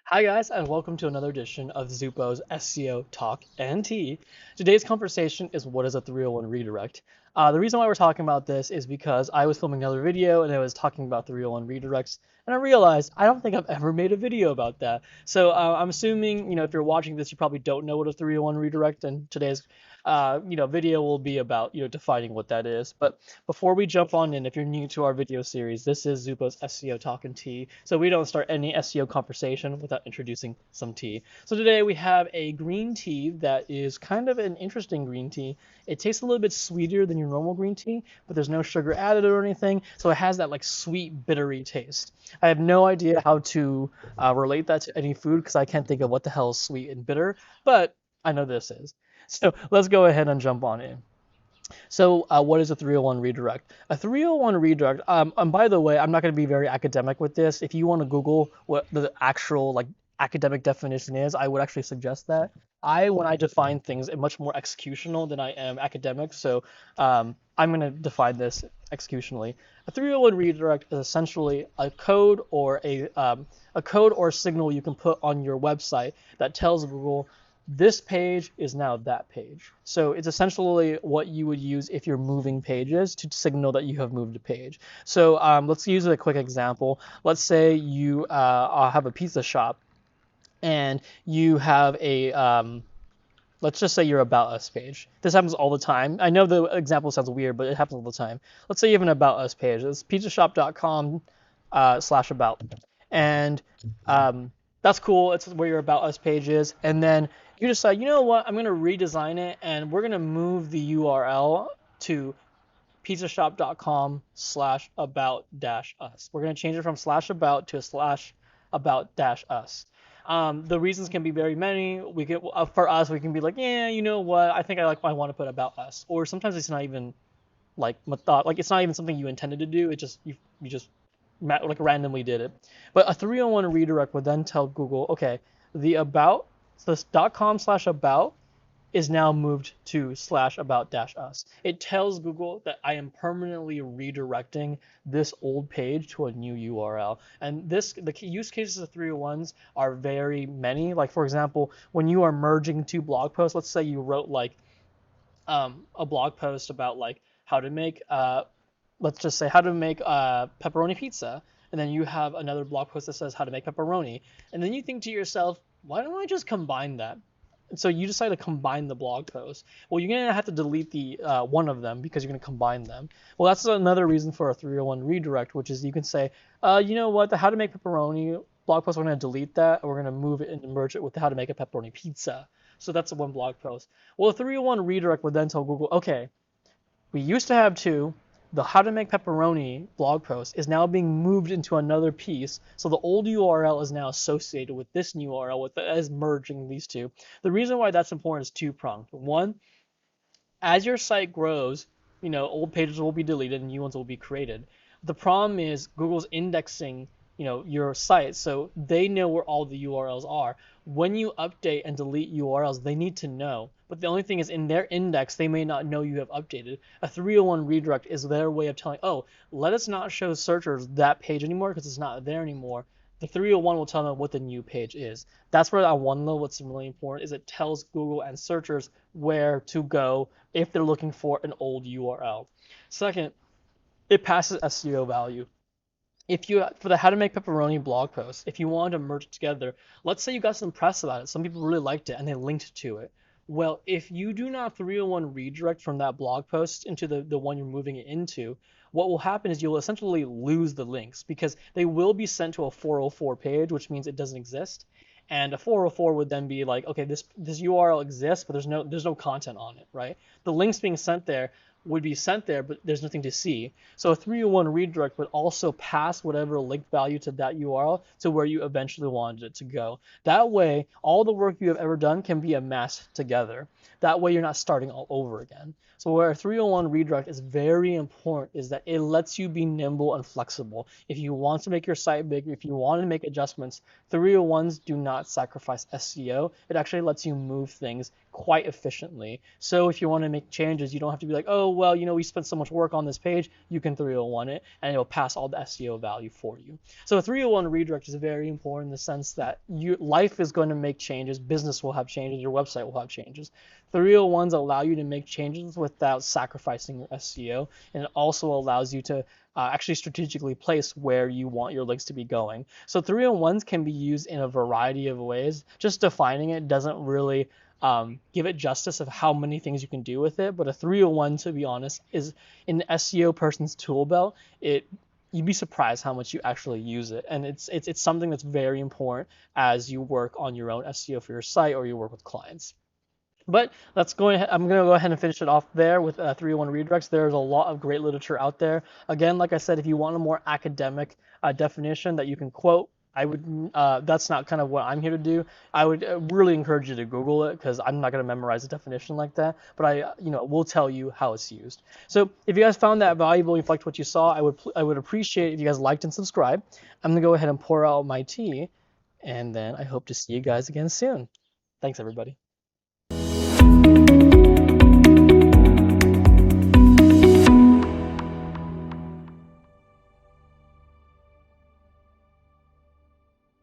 Hi guys, and welcome to another edition of Zupo's SEO Talk and Tea. Today's conversation is what is a 301 redirect. The reason why we're talking about this is because I was filming another video and I was talking about 301 redirects, and I realized I don't think I've ever made a video about that. So I'm assuming, if you're watching this, you probably don't know what a 301 redirect, and today's video will be about, defining what that is. But before we jump on in, if you're new to our video series, this is Zupo's SEO Talk and Tea. So we don't start any SEO conversation without introducing some tea. So today we have a green tea that is kind of an interesting green tea. It tastes a little bit sweeter than your normal green tea, but there's no sugar added or anything. So it has that like sweet, bittery taste. I have no idea how to relate that to any food because I can't think of what the hell is sweet and bitter, but I know this is. So let's go ahead and jump on in. So, what is a 301 redirect? A 301 redirect, and by the way, I'm not going to be very academic with this. If you want to Google what the actual academic definition is, I would actually suggest that. When I define things, am much more executional than I am academic. So, I'm going to define this executionally. A 301 redirect is essentially a code or signal you can put on your website that tells Google this page is now that page. So it's essentially what you would use if you're moving pages to signal that you have moved a page. So let's use a quick example. Let's say you have a pizza shop and you have let's just say your About Us page. This happens all the time. I know the example sounds weird, but it happens all the time. Let's say you have an About Us page. It's pizzashop.com /about. And that's cool. It's where your About Us page is. And then you decide, you know what, I'm going to redesign it and we're going to move the URL to pizzashop.com /about-us. We're going to change it from /about to /about-us. The reasons can be very many. For us, we can be like, yeah, you know what, I want to put about us. Or sometimes it's not even it's not even something you intended to do. It just, you just randomly did it. But a 301 redirect would then tell Google, okay, the about, so this .com /about is now moved to /about-us. It tells Google that I am permanently redirecting this old page to a new URL. And the use cases of 301s are very many. Like for example, when you are merging two blog posts, let's say you wrote a blog post about how to make let's just say how to make pepperoni pizza, and then you have another blog post that says how to make pepperoni, and then you think to yourself, why don't I just combine that? And so you decide to combine the blog post. Well, you're gonna have to delete the one of them because you're gonna combine them. Well, that's another reason for a 301 redirect, which is you can say, you know what, the how to make pepperoni blog post, we're gonna delete that, and we're gonna move it and merge it with the how to make a pepperoni pizza. So that's one blog post. Well, a 301 redirect would then tell Google, okay, we used to have two. The how to make pepperoni blog post is now being moved into another piece. So the old URL is now associated with this new URL as merging these two. The reason why that's important is two-pronged. One, as your site grows, old pages will be deleted and new ones will be created. The problem is Google's indexing, your site, so they know where all the URLs are. When you update and delete URLs, they need to know. But the only thing is, in their index, they may not know you have updated. A 301 redirect is their way of telling, oh, let us not show searchers that page anymore because it's not there anymore. The 301 will tell them what the new page is. That's where I want to know what's really important is it tells Google and searchers where to go if they're looking for an old URL. Second, it passes SEO value. If you, for the how to make pepperoni blog post, if you wanted to merge it together, let's say you got some press about it, some people really liked it and they linked to it. Well, if you do not 301 redirect from that blog post into the one you're moving it into, what will happen is you'll essentially lose the links because they will be sent to a 404 page, which means it doesn't exist. And a 404 would then be like, okay, this URL exists, but there's no content on it, right? The links being sent there would be sent there, but there's nothing to see. So a 301 redirect would also pass whatever link value to that URL to where you eventually wanted it to go. That way, all the work you have ever done can be amassed together. That way, you're not starting all over again. So where a 301 redirect is very important is that it lets you be nimble and flexible. If you want to make your site bigger, if you want to make adjustments, 301s do not sacrifice SEO. It actually lets you move things quite efficiently. So if you want to make changes, you don't have to be like, oh, well, we spent so much work on this page, you can 301 it, and it'll pass all the SEO value for you. So a 301 redirect is very important in the sense that life is going to make changes, business will have changes, your website will have changes. 301s allow you to make changes without sacrificing your SEO, and it also allows you to actually strategically place where you want your links to be going. So 301s can be used in a variety of ways. Just defining it doesn't really give it justice of how many things you can do with it. But a 301, to be honest, is an SEO person's tool belt. You'd be surprised how much you actually use it, and it's something that's very important as you work on your own SEO for your site or you work with clients. But I'm going to go ahead and finish it off there with 301 redirects. There's a lot of great literature out there. Again, like I said, if you want a more academic definition that you can quote, that's not kind of what I'm here to do. I would really encourage you to Google it because I'm not going to memorize a definition like that. But I will tell you how it's used. So if you guys found that valuable, if you liked what you saw, I would appreciate if you guys liked and subscribe. I'm going to go ahead and pour out my tea, and then I hope to see you guys again soon. Thanks, everybody.